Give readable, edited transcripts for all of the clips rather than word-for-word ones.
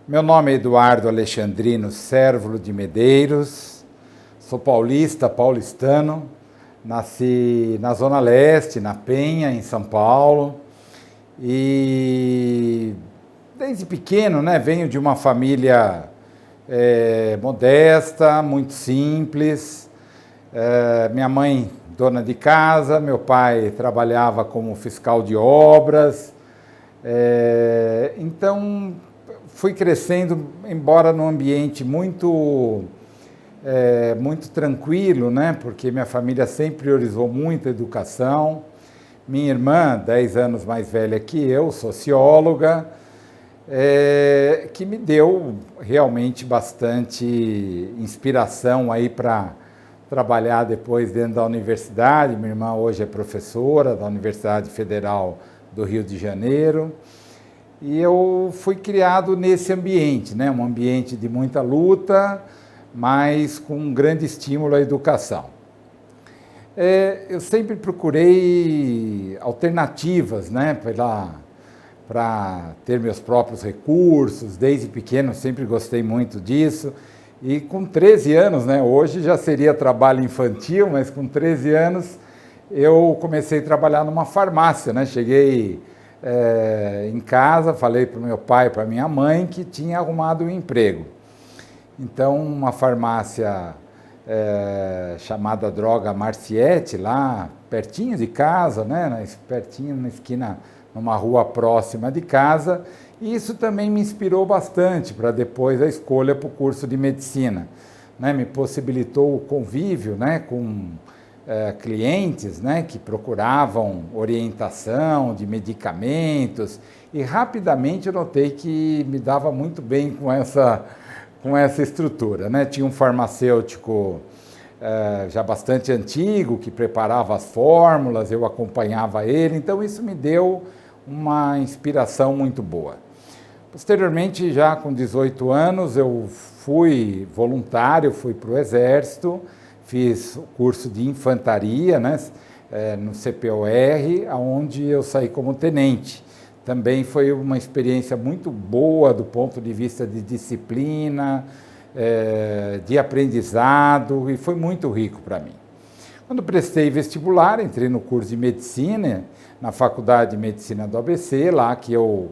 Meu nome é Eduardo Alexandrino Cérvulo de Medeiros, sou paulistano, nasci na Zona Leste, na Penha, em São Paulo, e desde pequeno, venho de uma família modesta, muito simples. Minha mãe, dona de casa, meu pai trabalhava como fiscal de obras, então fui crescendo, embora num ambiente muito tranquilo, porque minha família sempre priorizou muito a educação. Minha irmã, 10 anos mais velha que eu, socióloga, que me deu realmente bastante inspiração aí para trabalhar depois dentro da universidade. Minha irmã hoje é professora da Universidade Federal do Rio de Janeiro. E eu fui criado nesse ambiente, um ambiente de muita luta, mas com um grande estímulo à educação. Eu sempre procurei alternativas, para ter meus próprios recursos. Desde pequeno sempre gostei muito disso. E com 13 anos, hoje já seria trabalho infantil, mas com 13 anos eu comecei a trabalhar numa farmácia, Cheguei em casa, falei para o meu pai e para a minha mãe que tinha arrumado um emprego. Então, uma farmácia chamada Droga Marciete, lá pertinho de casa, pertinho na esquina, numa rua próxima de casa, e isso também me inspirou bastante para depois a escolha para o curso de medicina. Me possibilitou o convívio com clientes que procuravam orientação de medicamentos, e rapidamente eu notei que me dava muito bem com essa estrutura. Tinha um farmacêutico já bastante antigo que preparava as fórmulas, eu acompanhava ele, então isso me deu uma inspiração muito boa. Posteriormente, já com 18 anos, eu fui voluntário, fui para o Exército, fiz o curso de infantaria, no CPOR, onde eu saí como tenente. Também foi uma experiência muito boa do ponto de vista de disciplina, de aprendizado, e foi muito rico para mim. Quando prestei vestibular, entrei no curso de medicina, na Faculdade de Medicina do ABC, lá que eu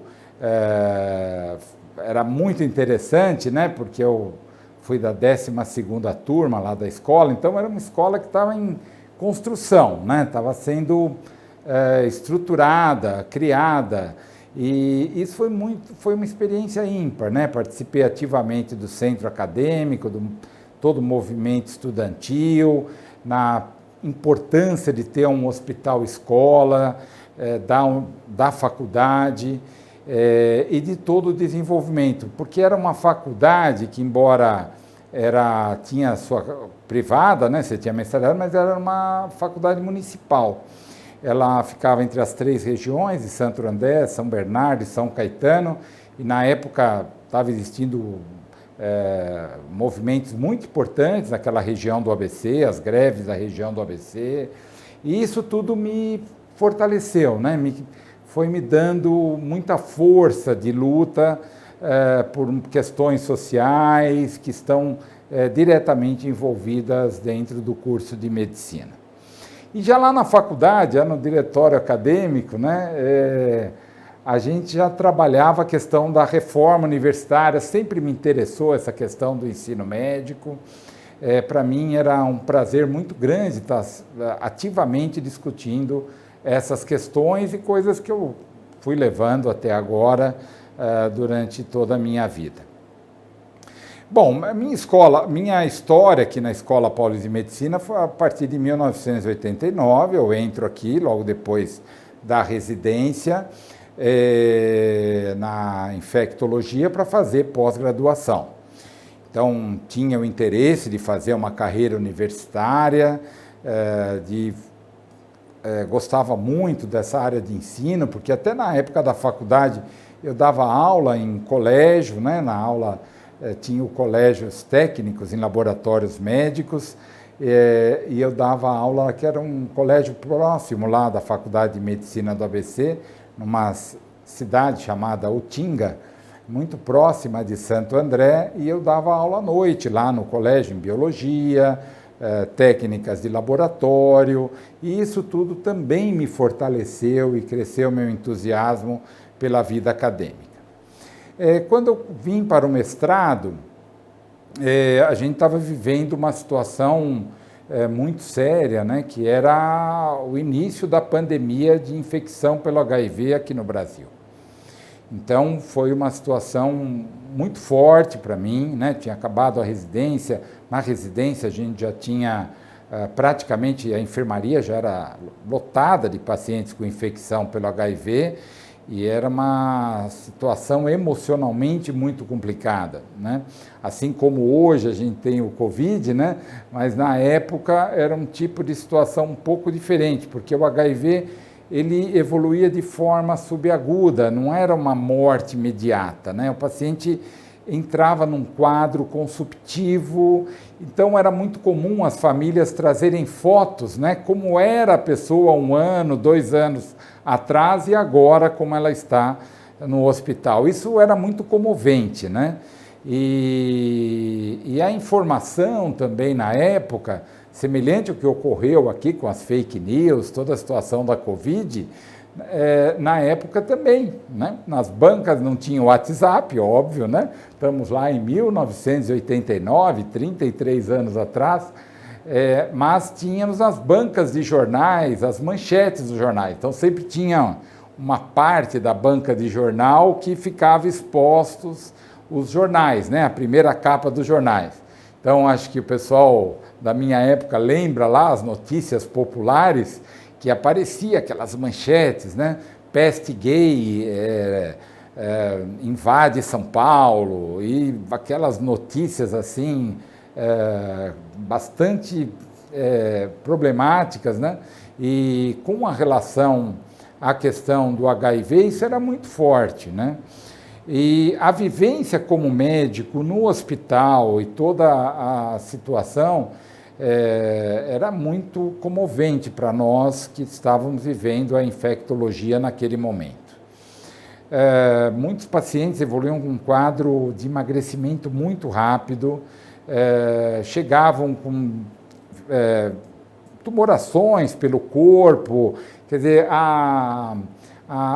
era muito interessante, porque eu fui da 12ª turma lá da escola, então era uma escola que estava em construção, estava sendo estruturada, criada, e isso foi uma experiência ímpar, Participei ativamente do centro acadêmico, todo o movimento estudantil, na importância de ter um hospital-escola, da faculdade, e de todo o desenvolvimento, porque era uma faculdade que, embora tinha sua privada, você tinha mensalidade, mas era uma faculdade municipal. Ela ficava entre as 3 regiões, de Santo André, São Bernardo e São Caetano, e na época estava existindo movimentos muito importantes naquela região do ABC, as greves da região do ABC, e isso tudo me fortaleceu, foi me dando muita força de luta por questões sociais que estão diretamente envolvidas dentro do curso de medicina. E já lá na faculdade, já no diretório acadêmico, a gente já trabalhava a questão da reforma universitária, sempre me interessou essa questão do ensino médico. Para mim era um prazer muito grande estar ativamente discutindo essas questões e coisas que eu fui levando até agora durante toda a minha vida. Bom, minha história aqui na Escola Paulista de Medicina foi a partir de 1989, eu entro aqui logo depois da residência na infectologia para fazer pós-graduação. Então, tinha o interesse de fazer uma carreira universitária, gostava muito dessa área de ensino, porque até na época da faculdade eu dava aula em colégio, na aula tinha o colégios técnicos em laboratórios médicos, e eu dava aula, que era um colégio próximo lá da Faculdade de Medicina do ABC, numa cidade chamada Utinga, muito próxima de Santo André, e eu dava aula à noite lá no colégio em biologia, técnicas de laboratório, e isso tudo também me fortaleceu e cresceu meu entusiasmo pela vida acadêmica. Quando eu vim para o mestrado, a gente estava vivendo uma situação muito séria, né, que era o início da pandemia de infecção pelo HIV aqui no Brasil. Então, foi uma situação muito forte para mim, né? Tinha acabado a residência, na residência a gente já tinha praticamente, a enfermaria já era lotada de pacientes com infecção pelo HIV, e era uma situação emocionalmente muito complicada, né? Assim como hoje a gente tem o Covid, né? Mas na época era um tipo de situação um pouco diferente, porque o HIV ele evoluía de forma subaguda, não era uma morte imediata, né? O paciente entrava num quadro consumptivo, então era muito comum as famílias trazerem fotos, né? Como era a pessoa 1 ano, 2 anos atrás e agora como ela está no hospital. Isso era muito comovente, né? E a informação também na época, semelhante ao que ocorreu aqui com as fake news, toda a situação da Covid, na época também, né? Nas bancas não tinha WhatsApp, óbvio, né? Estamos lá em 1989, 33 anos atrás, mas tínhamos as bancas de jornais, as manchetes dos jornais. Então sempre tinha uma parte da banca de jornal que ficava expostos os jornais, né? A primeira capa dos jornais. Então acho que o pessoal da minha época lembra lá as notícias populares, que aparecia aquelas manchetes, né? Peste gay invade São Paulo, e aquelas notícias assim bastante problemáticas, né? E com a relação à questão do HIV, isso era muito forte, né? E a vivência como médico no hospital e toda a situação era muito comovente para nós que estávamos vivendo a infectologia naquele momento. Muitos pacientes evoluíam com um quadro de emagrecimento muito rápido, chegavam com tumorações pelo corpo, quer dizer,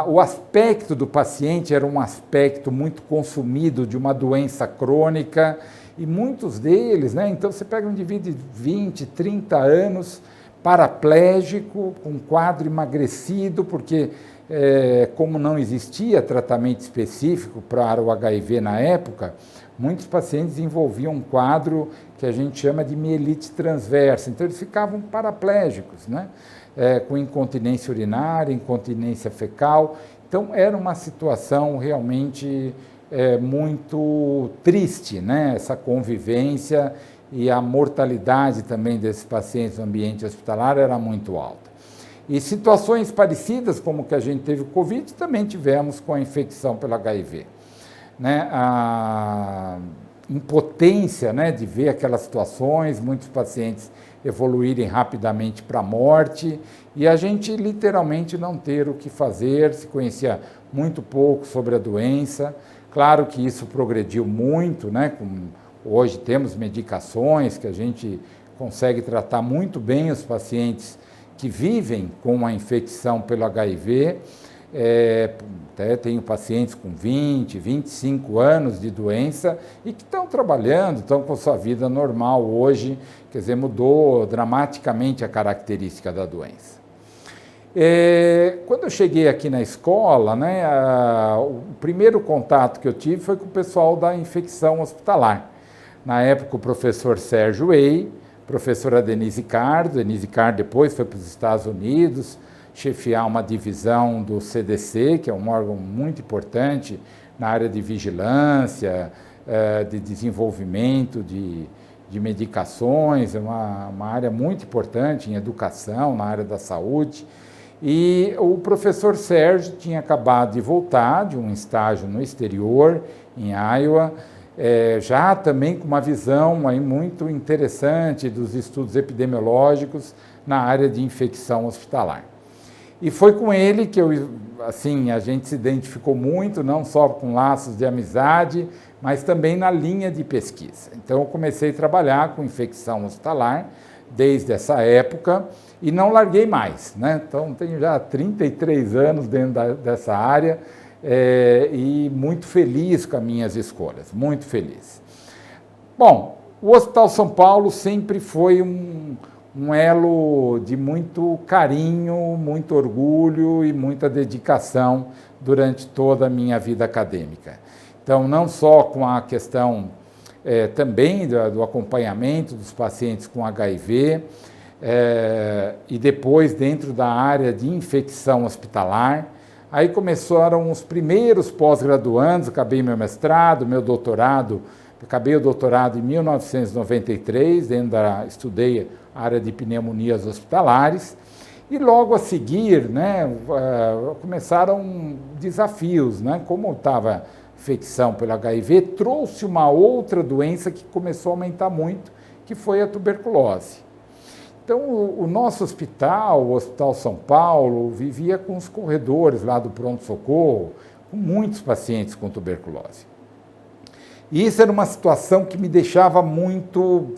o aspecto do paciente era um aspecto muito consumido de uma doença crônica, e muitos deles, né? Então você pega um indivíduo de 20, 30 anos, paraplégico, com quadro emagrecido, porque como não existia tratamento específico para o HIV na época, muitos pacientes desenvolviam um quadro que a gente chama de mielite transversa, então eles ficavam paraplégicos, né? Com incontinência urinária, incontinência fecal. Então era uma situação realmente muito triste, né? Essa convivência, e a mortalidade também desses pacientes no ambiente hospitalar era muito alta. E situações parecidas, como que a gente teve o Covid, também tivemos com a infecção pelo HIV, né? A impotência, né, de ver aquelas situações, muitos pacientes evoluírem rapidamente para a morte, e a gente literalmente não ter o que fazer, se conhecia muito pouco sobre a doença. Claro que isso progrediu muito, né? Hoje temos medicações que a gente consegue tratar muito bem os pacientes que vivem com a infecção pelo HIV. Até tenho pacientes com 20, 25 anos de doença e que estão trabalhando, estão com sua vida normal hoje, quer dizer, mudou dramaticamente a característica da doença. Quando eu cheguei aqui na escola, né, o primeiro contato que eu tive foi com o pessoal da infecção hospitalar. Na época, o professor Sérgio Ei, professora Denise Cardo depois foi para os Estados Unidos, chefiar uma divisão do CDC, que é um órgão muito importante na área de vigilância, de desenvolvimento de medicações, é uma área muito importante em educação, na área da saúde. E o professor Sérgio tinha acabado de voltar de um estágio no exterior, em Iowa, já também com uma visão aí muito interessante dos estudos epidemiológicos na área de infecção hospitalar. E foi com ele que a gente se identificou muito, não só com laços de amizade, mas também na linha de pesquisa. Então, eu comecei a trabalhar com infecção hospitalar desde essa época e não larguei mais, né? Então, tenho já 33 anos dentro dessa área e muito feliz com as minhas escolhas, muito feliz. Bom, o Hospital São Paulo sempre foi um elo de muito carinho, muito orgulho e muita dedicação durante toda a minha vida acadêmica. Então, não só com a questão também do acompanhamento dos pacientes com HIV, e depois dentro da área de infecção hospitalar. Aí começaram os primeiros pós-graduandos, acabei meu mestrado, meu doutorado, acabei o doutorado em 1993, estudei a área de pneumonias hospitalares, e logo a seguir, né, começaram desafios, né, como estava infecção pelo HIV, trouxe uma outra doença que começou a aumentar muito, que foi a tuberculose. Então, o nosso hospital, o Hospital São Paulo, vivia com os corredores lá do pronto-socorro, com muitos pacientes com tuberculose. E isso era uma situação que me deixava muito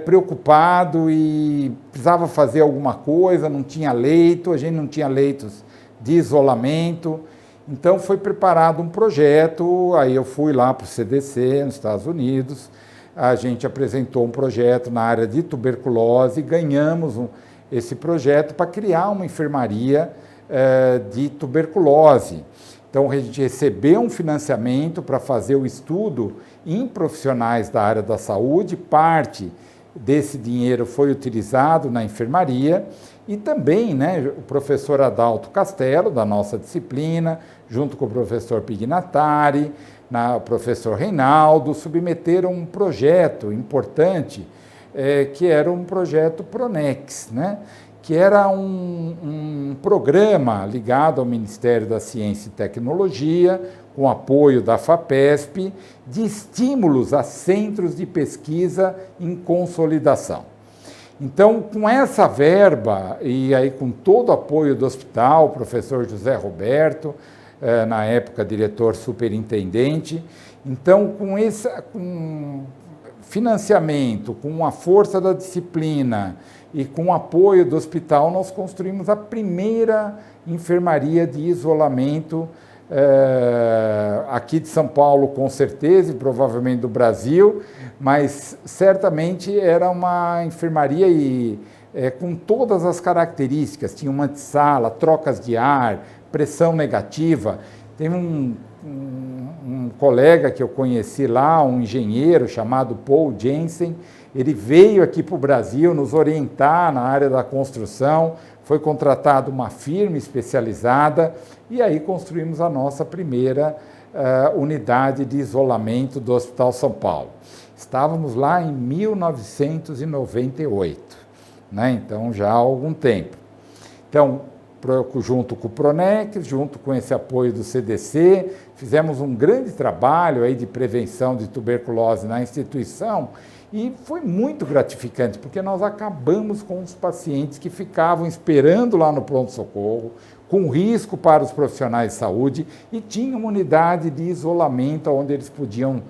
preocupado e precisava fazer alguma coisa, não tinha leito, a gente não tinha leitos de isolamento. Então, foi preparado um projeto, aí eu fui lá para o CDC, nos Estados Unidos, a gente apresentou um projeto na área de tuberculose, ganhamos esse projeto para criar uma enfermaria de tuberculose. Então, a gente recebeu um financiamento para fazer o estudo em profissionais da área da saúde, parte desse dinheiro foi utilizado na enfermaria, e também, né, o professor Adalto Castelo, da nossa disciplina, junto com o professor Pignatari, o professor Reinaldo, submeteram um projeto importante, que era um projeto Pronex, né, que era um programa ligado ao Ministério da Ciência e Tecnologia, com apoio da FAPESP, de estímulos a centros de pesquisa em consolidação. Então, com essa verba, e aí com todo o apoio do hospital, o professor José Roberto, na época diretor superintendente, então com esse financiamento, com a força da disciplina e com o apoio do hospital, nós construímos a primeira enfermaria de isolamento aqui de São Paulo, com certeza, e provavelmente do Brasil, mas certamente era uma enfermaria com todas as características, tinha uma antessala, trocas de ar, pressão negativa. Tem um colega que eu conheci lá, um engenheiro chamado Paul Jensen, ele veio aqui para o Brasil nos orientar na área da construção, foi contratado uma firma especializada e aí construímos a nossa primeira unidade de isolamento do Hospital São Paulo. Estávamos lá em 1998, né? Então já há algum tempo. Então, junto com o Pronex, junto com esse apoio do CDC, fizemos um grande trabalho aí de prevenção de tuberculose na instituição e foi muito gratificante, porque nós acabamos com os pacientes que ficavam esperando lá no pronto-socorro, com risco para os profissionais de saúde, e tinham uma unidade de isolamento onde eles podiam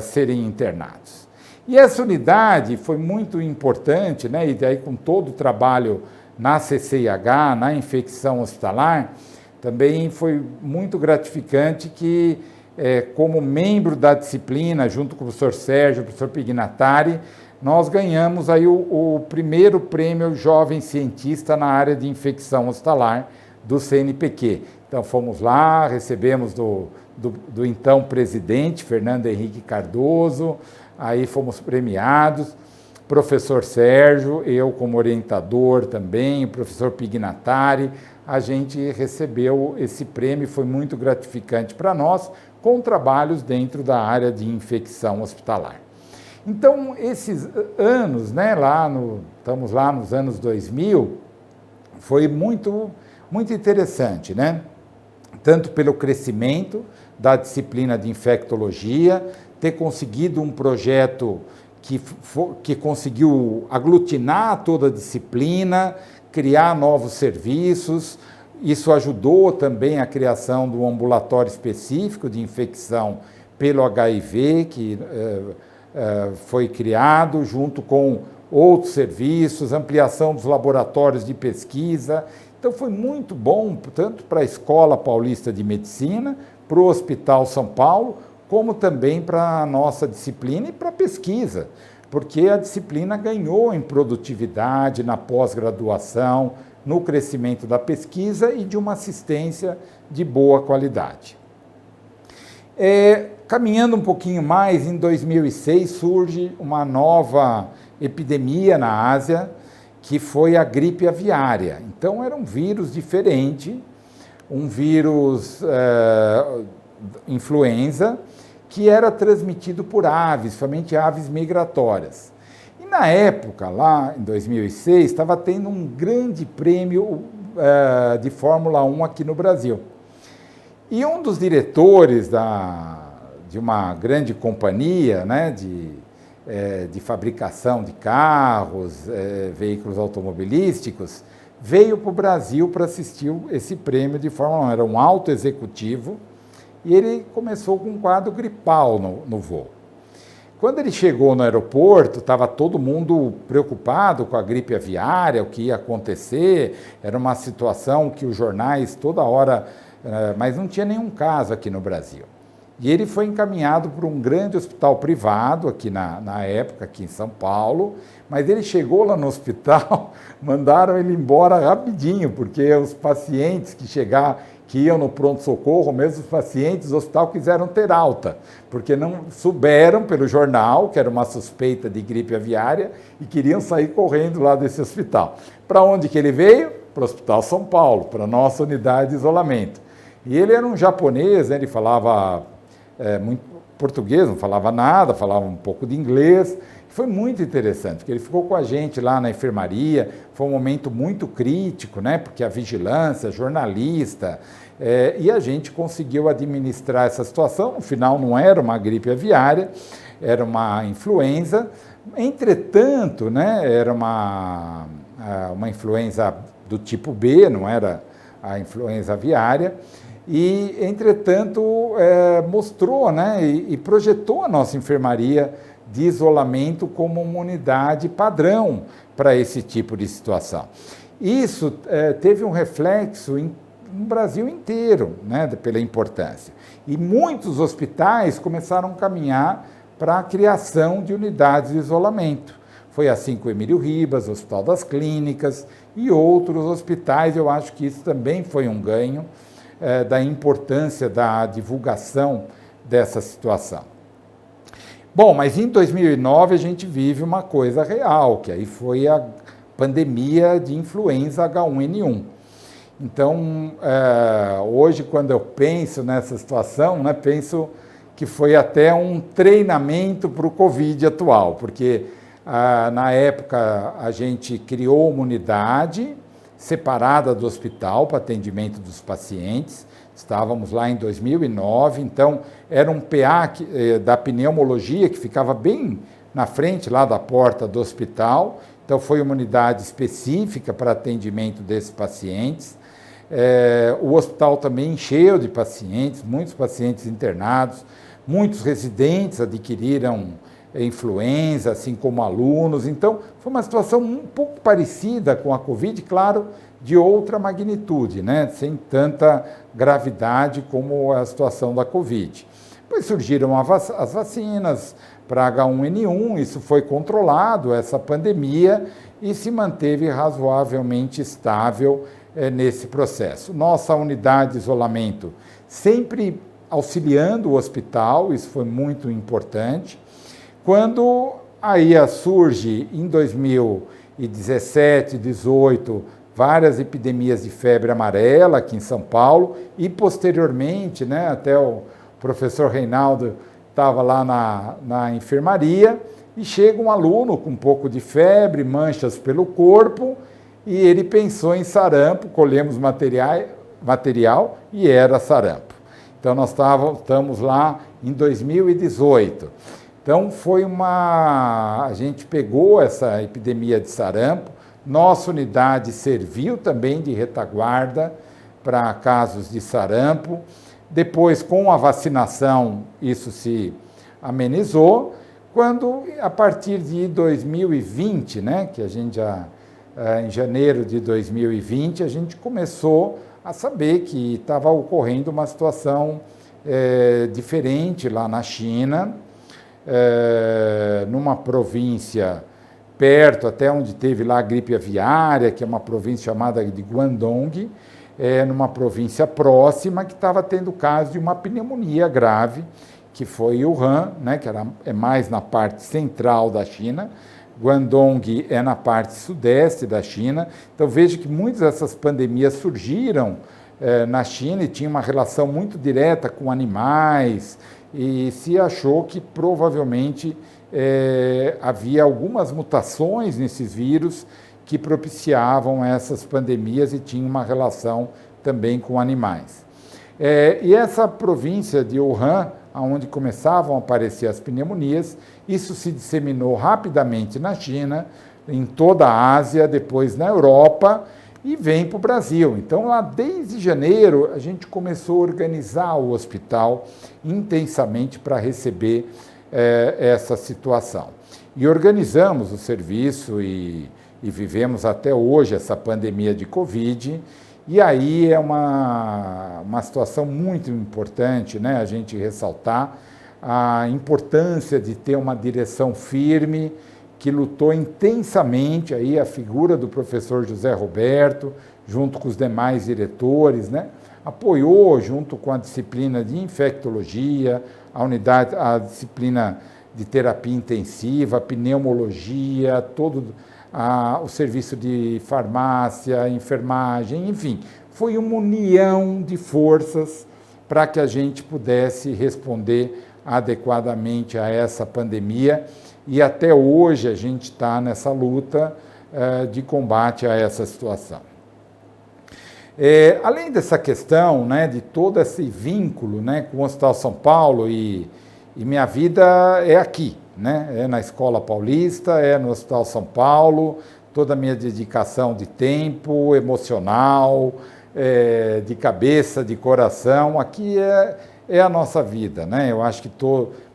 serem internados. E essa unidade foi muito importante, né? E daí com todo o trabalho na CCIH, na infecção hospitalar, também foi muito gratificante que, como membro da disciplina, junto com o professor Sérgio, o professor Pignatari, nós ganhamos aí o primeiro prêmio Jovem Cientista na área de infecção hospitalar do CNPq. Então fomos lá, recebemos do então presidente, Fernando Henrique Cardoso, aí fomos premiados, professor Sérgio, eu como orientador também, o professor Pignatari, a gente recebeu esse prêmio, foi muito gratificante para nós, com trabalhos dentro da área de infecção hospitalar. Então, esses anos, né, estamos lá nos anos 2000, foi muito interessante, né? Tanto pelo crescimento da disciplina de infectologia, ter conseguido um projeto que conseguiu aglutinar toda a disciplina, criar novos serviços. Isso ajudou também a criação do ambulatório específico de infecção pelo HIV, que foi criado junto com outros serviços, ampliação dos laboratórios de pesquisa. Então foi muito bom, tanto para a Escola Paulista de Medicina, para o Hospital São Paulo, como também para a nossa disciplina e para a pesquisa, porque a disciplina ganhou em produtividade, na pós-graduação, no crescimento da pesquisa e de uma assistência de boa qualidade. Caminhando um pouquinho mais, em 2006 surge uma nova epidemia na Ásia, que foi a gripe aviária. Então era um vírus diferente, um vírus influenza, que era transmitido por aves, somente aves migratórias. E na época, lá em 2006, estava tendo um grande prêmio de Fórmula 1 aqui no Brasil. E um dos diretores de uma grande companhia, né, de fabricação de carros, veículos automobilísticos, veio para o Brasil para assistir esse prêmio de Fórmula 1. Era um alto executivo e ele começou com um quadro gripal no voo. Quando ele chegou no aeroporto, estava todo mundo preocupado com a gripe aviária, o que ia acontecer. Era uma situação que os jornais toda hora... mas não tinha nenhum caso aqui no Brasil. E ele foi encaminhado para um grande hospital privado, aqui na época, aqui em São Paulo, mas ele chegou lá no hospital, mandaram ele embora rapidinho, porque os pacientes que iam no pronto-socorro, mesmo os pacientes do hospital quiseram ter alta, porque não souberam pelo jornal que era uma suspeita de gripe aviária e queriam sair correndo lá desse hospital. Para onde que ele veio? Para o Hospital São Paulo, para a nossa unidade de isolamento. E ele era um japonês, né? Ele falava muito português, não falava nada, falava um pouco de inglês. Foi muito interessante, porque ele ficou com a gente lá na enfermaria. Foi um momento muito crítico, né? Porque a vigilância, jornalista, e a gente conseguiu administrar essa situação. No final não era uma gripe aviária, era uma influenza. Entretanto, né? Era uma influenza do tipo B, não era a influenza aviária. E, entretanto, mostrou, né, e projetou a nossa enfermaria de isolamento como uma unidade padrão para esse tipo de situação. Isso teve um reflexo no Brasil inteiro, né, pela importância. E muitos hospitais começaram a caminhar para a criação de unidades de isolamento. Foi assim com o Emílio Ribas, o Hospital das Clínicas e outros hospitais. Eu acho que isso também foi um ganho da importância da divulgação dessa situação. Bom, mas em 2009 a gente vive uma coisa real, que aí foi a pandemia de influenza H1N1. Então, hoje, quando eu penso nessa situação, né, penso que foi até um treinamento para o Covid atual, porque na época a gente criou uma unidade separada do hospital para atendimento dos pacientes. Estávamos lá em 2009, então era um PA da pneumologia que ficava bem na frente lá da porta do hospital. Então foi uma unidade específica para atendimento desses pacientes. O hospital também encheu de pacientes, muitos pacientes internados, muitos residentes adquiriram influenza, assim como alunos. Então, foi uma situação um pouco parecida com a Covid, claro, de outra magnitude, né? Sem tanta gravidade como a situação da Covid. Depois surgiram as vacinas para H1N1, isso foi controlado, essa pandemia, e se manteve razoavelmente estável nesse processo. Nossa unidade de isolamento sempre auxiliando o hospital, isso foi muito importante. Quando a IA surge em 2017, 2018, várias epidemias de febre amarela aqui em São Paulo e posteriormente, né, até o professor Reinaldo estava lá na enfermaria e chega um aluno com um pouco de febre, manchas pelo corpo e ele pensou em sarampo, colhemos material e era sarampo. Então nós estamos lá em 2018. Então, a gente pegou essa epidemia de sarampo, nossa unidade serviu também de retaguarda para casos de sarampo. Depois, com a vacinação, isso se amenizou, quando, a partir de 2020, né, que a gente já, em janeiro de 2020, a gente começou a saber que estava ocorrendo uma situação diferente lá na China, numa província perto, até onde teve lá a gripe aviária, que é uma província chamada de Guangdong, numa província próxima, que estava tendo caso de uma pneumonia grave, que foi Wuhan, né, que é mais na parte central da China. Guangdong é na parte sudeste da China. Então veja que muitas dessas pandemias surgiram na China e tinha uma relação muito direta com animais, e se achou que provavelmente havia algumas mutações nesses vírus que propiciavam essas pandemias e tinha uma relação também com animais. E essa província de Wuhan, onde começavam a aparecer as pneumonias, isso se disseminou rapidamente na China, em toda a Ásia, depois na Europa, e vem para o Brasil. Então, lá desde janeiro, a gente começou a organizar o hospital intensamente para receber essa situação. E organizamos o serviço e vivemos até hoje essa pandemia de Covid. E aí é uma situação muito importante, né, a gente ressaltar a importância de ter uma direção firme, que lutou intensamente, aí a figura do professor José Roberto, junto com os demais diretores, né, apoiou junto com a disciplina de infectologia, a disciplina de terapia intensiva, pneumologia, todo o serviço de farmácia, enfermagem, enfim, foi uma união de forças para que a gente pudesse responder adequadamente a essa pandemia, e até hoje a gente está nessa luta de combate a essa situação. Além dessa questão, né, de todo esse vínculo, né, com o Hospital São Paulo, e minha vida é aqui, né, é na Escola Paulista, é no Hospital São Paulo, toda a minha dedicação de tempo, emocional, de cabeça, de coração, aqui é a nossa vida, né? Eu acho que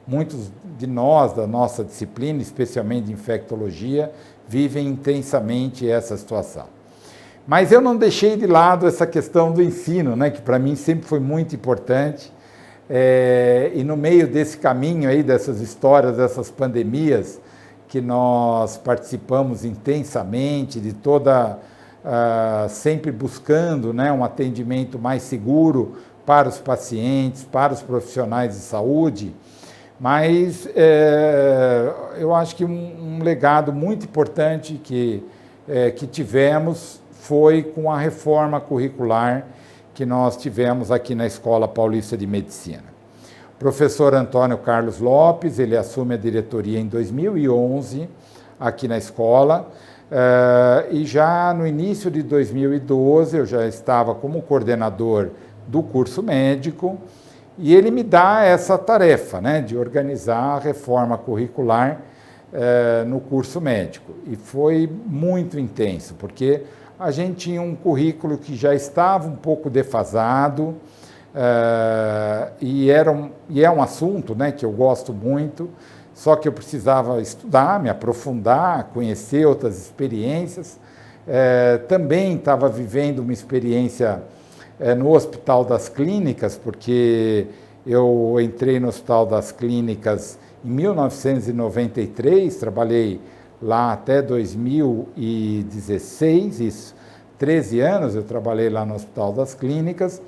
muitos de nós, da nossa disciplina, especialmente de infectologia, vivem intensamente essa situação. Mas eu não deixei de lado essa questão do ensino, né, que para mim sempre foi muito importante, e no meio desse caminho aí, dessas histórias, dessas pandemias, que nós participamos intensamente, de sempre buscando, né, um atendimento mais seguro para os pacientes, para os profissionais de saúde, mas eu acho que um legado muito importante que tivemos foi com a reforma curricular que nós tivemos aqui na Escola Paulista de Medicina. O professor Antônio Carlos Lopes, ele assume a diretoria em 2011 aqui na escola, e já no início de 2012 eu já estava como coordenador do curso médico, e ele me dá essa tarefa, né, de organizar a reforma curricular no curso médico. E foi muito intenso, porque a gente tinha um currículo que já estava um pouco defasado, e é um assunto, né, que eu gosto muito, só que eu precisava estudar, me aprofundar, conhecer outras experiências. Também estava vivendo uma experiência no Hospital das Clínicas, porque eu entrei no Hospital das Clínicas em 1993, trabalhei lá até 2016, isso, 13 anos eu trabalhei lá no Hospital das Clínicas,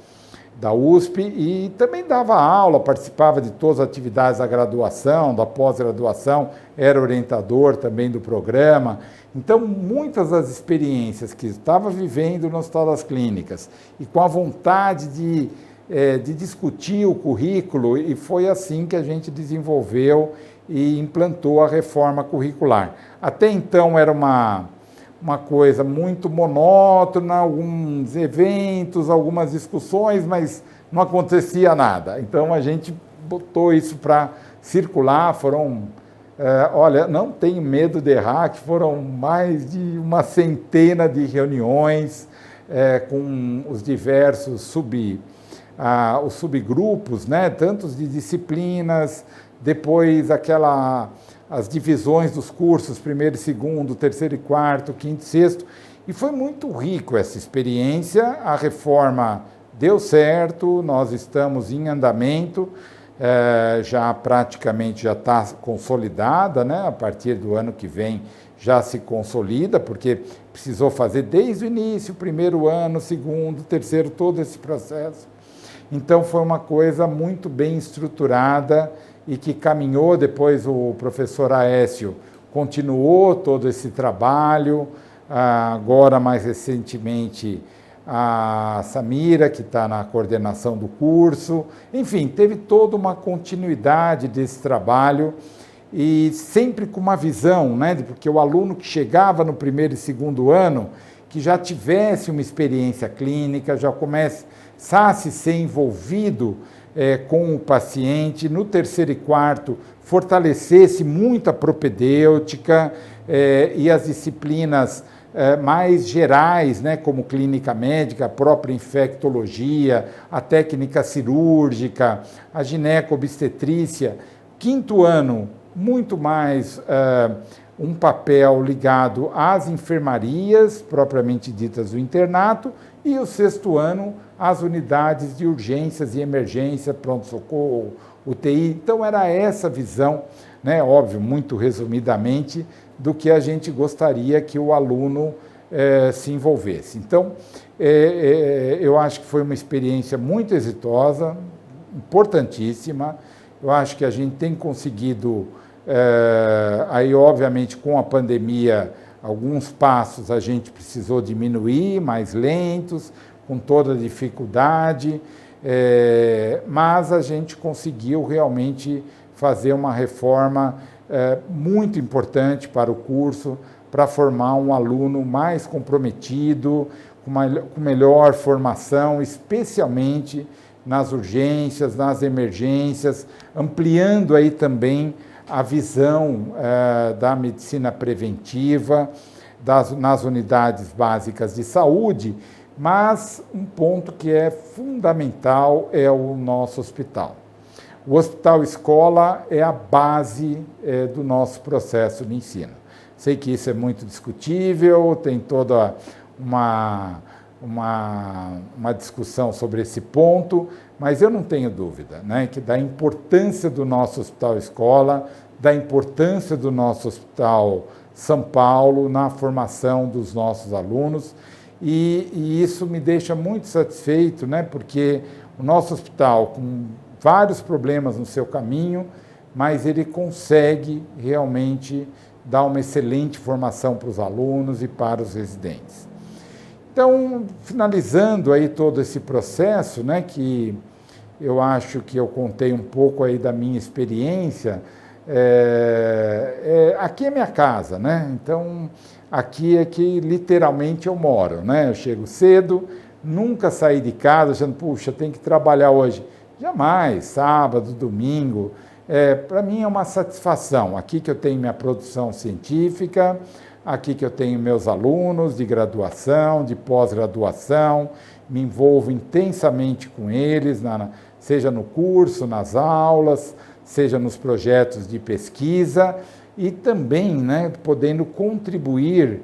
da USP, e também dava aula, participava de todas as atividades da graduação, da pós-graduação, era orientador também do programa. Então, muitas das experiências que estava vivendo no Hospital das Clínicas, e com a vontade de discutir o currículo, e foi assim que a gente desenvolveu e implantou a reforma curricular. Até então era uma coisa muito monótona, alguns eventos, algumas discussões, mas não acontecia nada. Então a gente botou isso para circular, olha, não tenho medo de errar, que foram mais de uma centena de reuniões com os diversos os subgrupos, né, tantos de disciplinas, depois as divisões dos cursos, primeiro e segundo, terceiro e quarto, quinto e sexto, e foi muito rico essa experiência. A reforma deu certo, nós estamos em andamento, já praticamente já está consolidada, né? A partir do ano que vem já se consolida, porque precisou fazer desde o início, primeiro ano, segundo, terceiro, todo esse processo. Então foi uma coisa muito bem estruturada e que caminhou. Depois o professor Aécio continuou todo esse trabalho, agora mais recentemente a Samira, que está na coordenação do curso. Enfim, teve toda uma continuidade desse trabalho e sempre com uma visão, né, porque o aluno que chegava no primeiro e segundo ano, que já tivesse uma experiência clínica, já começasse a ser envolvido com o paciente, no terceiro e quarto fortalecesse muito a propedêutica e as disciplinas mais gerais, né, como clínica médica, a própria infectologia, a técnica cirúrgica, a gineco-obstetrícia. Quinto ano, muito mais um papel ligado às enfermarias, propriamente ditas do internato, e o sexto ano, as unidades de urgências e emergência, pronto-socorro, UTI. Então, era essa visão, né, óbvio, muito resumidamente, do que a gente gostaria que o aluno se envolvesse. Então, eu acho que foi uma experiência muito exitosa, importantíssima. Eu acho que a gente tem conseguido, aí obviamente com a pandemia, alguns passos a gente precisou diminuir, mais lentos, com toda a dificuldade, mas a gente conseguiu realmente fazer uma reforma muito importante para o curso, para formar um aluno mais comprometido, com melhor formação, especialmente nas urgências, nas emergências, ampliando aí também a visão da medicina preventiva, nas unidades básicas de saúde, mas um ponto que é fundamental é o nosso hospital. O Hospital Escola é a base do nosso processo de ensino. Sei que isso é muito discutível, tem toda uma discussão sobre esse ponto, mas eu não tenho dúvida, né, que da importância do nosso Hospital Escola, da importância do nosso Hospital São Paulo na formação dos nossos alunos, e isso me deixa muito satisfeito, né, porque o nosso hospital, com vários problemas no seu caminho, mas ele consegue realmente dar uma excelente formação para os alunos e para os residentes. Então, finalizando aí todo esse processo, né, que eu acho que eu contei um pouco aí da minha experiência, aqui é minha casa, né? Então, aqui é que literalmente eu moro, né? Eu chego cedo, nunca saí de casa achando, puxa, tem que trabalhar hoje. Jamais, sábado, domingo. Para mim é uma satisfação. Aqui que eu tenho minha produção científica, aqui que eu tenho meus alunos de graduação, de pós-graduação, me envolvo intensamente com eles, seja no curso, nas aulas, seja nos projetos de pesquisa e também, né, podendo contribuir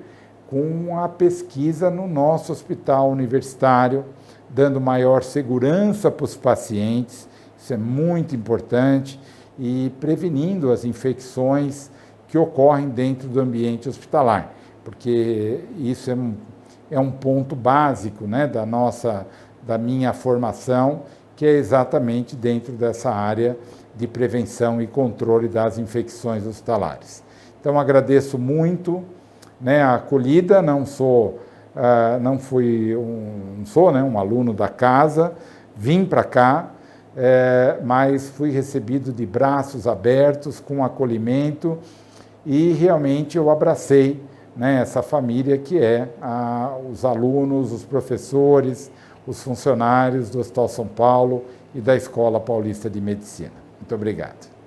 com a pesquisa no nosso hospital universitário, dando maior segurança para os pacientes, isso é muito importante, e prevenindo as infecções que ocorrem dentro do ambiente hospitalar, porque isso é um ponto básico, né, da minha formação, que é exatamente dentro dessa área de prevenção e controle das infecções hospitalares. Então, agradeço muito, né, a acolhida, não sou um aluno da casa, vim para cá, mas fui recebido de braços abertos, com acolhimento, e realmente eu abracei, né, essa família que é os alunos, os professores, os funcionários do Hospital São Paulo e da Escola Paulista de Medicina. Muito obrigado.